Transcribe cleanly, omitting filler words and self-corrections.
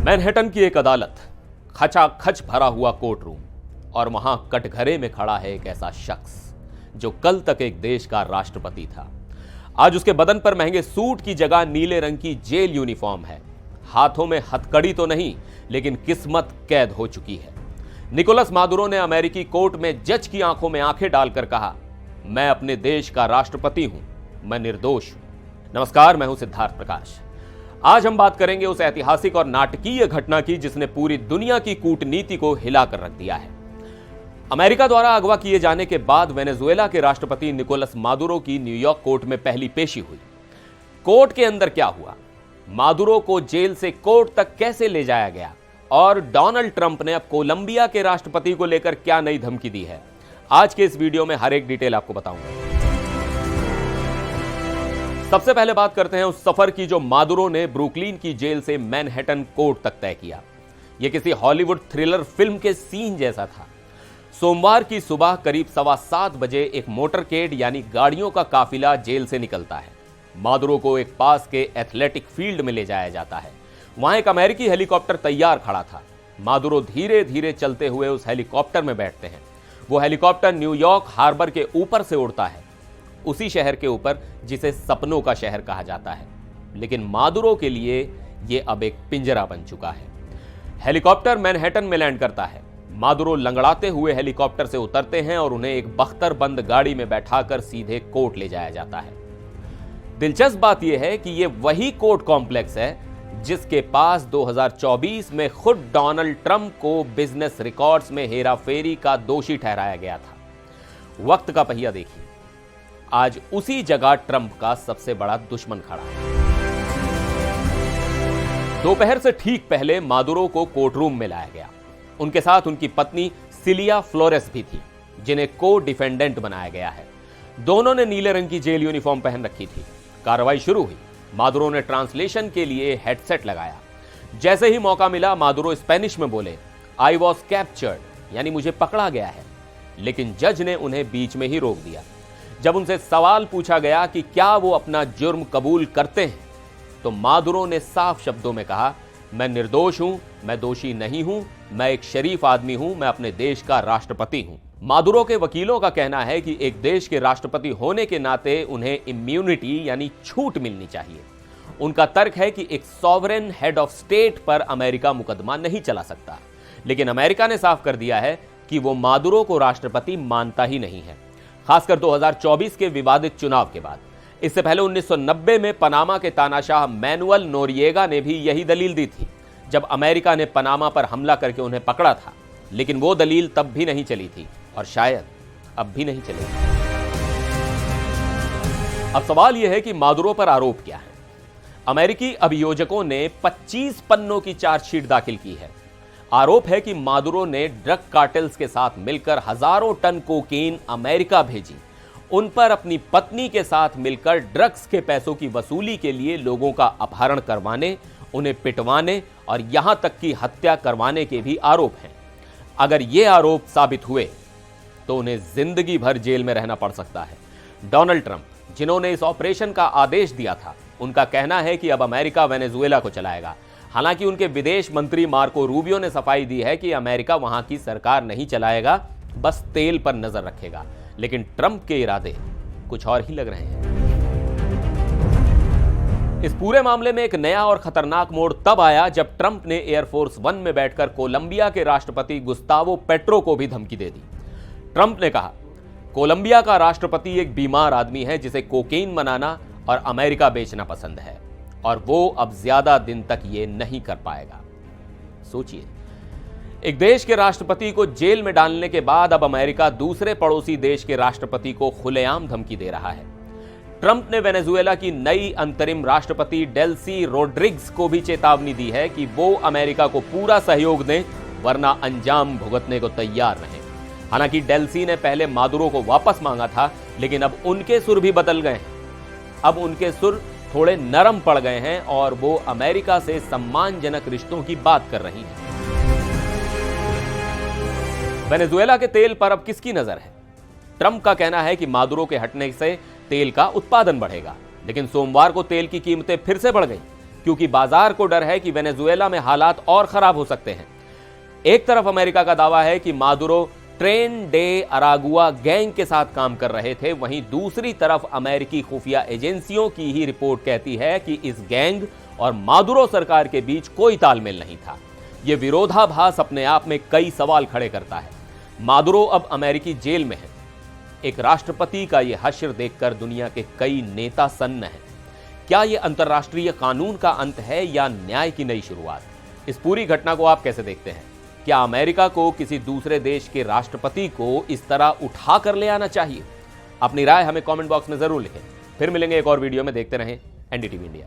Manhattan की एक अदालत, खचाखच भरा हुआ कोर्ट रूम, और वहां कटघरे में खड़ा है एक ऐसा शख्स जो कल तक एक देश का राष्ट्रपति था। आज उसके बदन पर महंगे सूट की जगह नीले रंग की जेल यूनिफॉर्म है। हाथों में हथकड़ी तो नहीं, लेकिन किस्मत कैद हो चुकी है। निकोलस मादुरो ने अमेरिकी कोर्ट में जज की आंखों में आंखें डालकर कहा, मैं अपने देश का राष्ट्रपति हूं, मैं निर्दोष हूं। नमस्कार, मैं हूं सिद्धार्थ प्रकाश। आज हम बात करेंगे उस ऐतिहासिक और नाटकीय घटना की जिसने पूरी दुनिया की कूटनीति को हिलाकर रख दिया है। अमेरिका द्वारा अगवा किए जाने के बाद वेनेजुएला के राष्ट्रपति निकोलस मादुरो की न्यूयॉर्क कोर्ट में पहली पेशी हुई। कोर्ट के अंदर क्या हुआ, मादुरो को जेल से कोर्ट तक कैसे ले जाया गया, और डोनाल्ड ट्रंप ने अब कोलंबिया के राष्ट्रपति को लेकर क्या नई धमकी दी है, आज के इस वीडियो में हर एक डिटेल आपको बताऊंगा। सबसे पहले बात करते हैं उस सफर की जो मादुरो ने ब्रुकलिन की जेल से मैनहट्टन कोर्ट तक तय किया। यह किसी हॉलीवुड थ्रिलर फिल्म के सीन जैसा था। सोमवार की सुबह करीब 7:15 बजे एक मोटरकेड यानी गाड़ियों का काफिला जेल से निकलता है। मादुरो को एक पास के एथलेटिक फील्ड में ले जाया जाता है। वहां एक अमेरिकी हेलीकॉप्टर तैयार खड़ा था। मादुरो धीरे धीरे चलते हुए उस हेलीकॉप्टर में बैठते हैं। वो हेलीकॉप्टर न्यूयॉर्क हार्बर के ऊपर से उड़ता है, उसी शहर के ऊपर जिसे सपनों का शहर कहा जाता है। लेकिन मादुरो के लिए यह अब एक पिंजरा बन चुका है। हेलीकॉप्टर मैनहट्टन में लैंड करता है। मादुरो लंगड़ाते हुए हेलीकॉप्टर से उतरते हैं और उन्हें एक बख्तरबंद गाड़ी में बैठाकर सीधे कोर्ट ले जाया जाता है। दिलचस्प बात यह है कि यह वही कोर्ट कॉम्प्लेक्स है जिसके पास 2024 में खुद डोनाल्ड ट्रंप को बिजनेस रिकॉर्ड्स में हेराफेरी का दोषी ठहराया गया था। वक्त का पहिया देखिए, आज उसी जगह ट्रंप का सबसे बड़ा दुश्मन खड़ा है। दोपहर से ठीक पहले मादुरो को कोर्टरूम में लाया गया। उनके साथ उनकी पत्नी सिलिया फ्लोरेस भी थी, जिन्हें को डिफेंडेंट बनाया गया है। दोनों ने नीले रंग की जेल यूनिफॉर्म पहन रखी थी। कार्रवाई शुरू हुई। मादुरो ने ट्रांसलेशन के लिए हेडसेट लगाया। जैसे ही मौका मिला, मादुरो स्पेनिश में बोले, आई वॉज कैप्चर्ड, यानी मुझे पकड़ा गया है। लेकिन जज ने उन्हें बीच में ही रोक दिया। जब उनसे सवाल पूछा गया कि क्या वो अपना जुर्म कबूल करते हैं, तो मादुरो ने साफ शब्दों में कहा, मैं निर्दोष हूं, मैं दोषी नहीं हूं, मैं एक शरीफ आदमी हूं, मैं अपने देश का राष्ट्रपति हूं। मादुरो के वकीलों का कहना है कि एक देश के राष्ट्रपति होने के नाते उन्हें इम्यूनिटी यानी छूट मिलनी चाहिए। उनका तर्क है कि एक सॉवरेन हेड ऑफ स्टेट पर अमेरिका मुकदमा नहीं चला सकता। लेकिन अमेरिका ने साफ कर दिया है कि वो मादुरो को राष्ट्रपति मानता ही नहीं है, खासकर 2024 के विवादित चुनाव के बाद। इससे पहले 1990 में पनामा के तानाशाह मैनुअल नोरिएगा ने भी यही दलील दी थी, जब अमेरिका ने पनामा पर हमला करके उन्हें पकड़ा था। लेकिन वो दलील तब भी नहीं चली थी और शायद अब भी नहीं चलेगी। अब सवाल यह है कि मादुरो पर आरोप क्या है। अमेरिकी अभियोजकों ने 25 पन्नों की चार्जशीट दाखिल की है। आरोप है कि मादुरो ने ड्रग कार्टेल्स के साथ मिलकर हजारों टन कोकीन अमेरिका भेजी। उन पर अपनी पत्नी के साथ मिलकर ड्रग्स के पैसों की वसूली के लिए लोगों का अपहरण करवाने, उन्हें पिटवाने और यहां तक की हत्या करवाने के भी आरोप हैं। अगर ये आरोप साबित हुए तो उन्हें जिंदगी भर जेल में रहना पड़ सकता है। डोनाल्ड ट्रंप, जिन्होंने इस ऑपरेशन का आदेश दिया था, उनका कहना है कि अब अमेरिका वेनेजुएला को चलाएगा। हालांकि उनके विदेश मंत्री मार्को रूबियो ने सफाई दी है कि अमेरिका वहां की सरकार नहीं चलाएगा, बस तेल पर नजर रखेगा। लेकिन ट्रंप के इरादे कुछ और ही लग रहे हैं। इस पूरे मामले में एक नया और खतरनाक मोड़ तब आया जब ट्रंप ने एयरफोर्स 1 में बैठकर कोलंबिया के राष्ट्रपति गुस्तावो पेट्रो को भी धमकी दे दी। ट्रंप ने कहा, कोलंबिया का राष्ट्रपति एक बीमार आदमी है जिसे कोकेन बनाना और अमेरिका बेचना पसंद है, और वो अब ज्यादा दिन तक ये नहीं कर पाएगा। सोचिए, एक देश के राष्ट्रपति को जेल में डालने के बाद अब अमेरिका दूसरे पड़ोसी देश के राष्ट्रपति को खुलेआम धमकी दे रहा है। ट्रंप ने वेनेजुएला की नई अंतरिम राष्ट्रपति डेल्सी रोड्रिग्स को भी चेतावनी दी है कि वो अमेरिका को पूरा सहयोग दें, वरना अंजाम भुगतने को तैयार रहें। हालांकि डेल्सी ने पहले मादुरो को वापस मांगा था, लेकिन अब उनके सुर भी बदल गए हैं। अब उनके सुर थोड़े नरम पड़ गए हैं और वो अमेरिका से सम्मानजनक रिश्तों की बात कर रही हैं। वेनेजुएला के तेल पर अब किसकी नजर है? ट्रंप का कहना है कि मादुरो के हटने से तेल का उत्पादन बढ़ेगा, लेकिन सोमवार को तेल की कीमतें फिर से बढ़ गई। क्योंकि बाजार को डर है कि वेनेजुएला में हालात और खराब हो सकते हैं। एक तरफ अमेरिका का दावा है कि Maduro Tren de Aragua gang के साथ काम कर रहे थे, वहीं दूसरी तरफ अमेरिकी खुफिया एजेंसियों की ही रिपोर्ट कहती है कि इस गैंग और मादुरो सरकार के बीच कोई तालमेल नहीं था। यह विरोधाभास अपने आप में कई सवाल खड़े करता है। मादुरो अब अमेरिकी जेल में है। एक राष्ट्रपति का यह हश्र देखकर दुनिया के कई नेता सन्न हैं। क्या यह अंतर्राष्ट्रीय कानून का अंत है या न्याय की नई शुरुआत? इस पूरी घटना को आप कैसे देखते हैं? क्या अमेरिका को किसी दूसरे देश के राष्ट्रपति को इस तरह उठा कर ले आना चाहिए? अपनी राय हमें कमेंट बॉक्स में जरूर लिखें। फिर मिलेंगे एक और वीडियो में। देखते रहें एनडीटीवी इंडिया।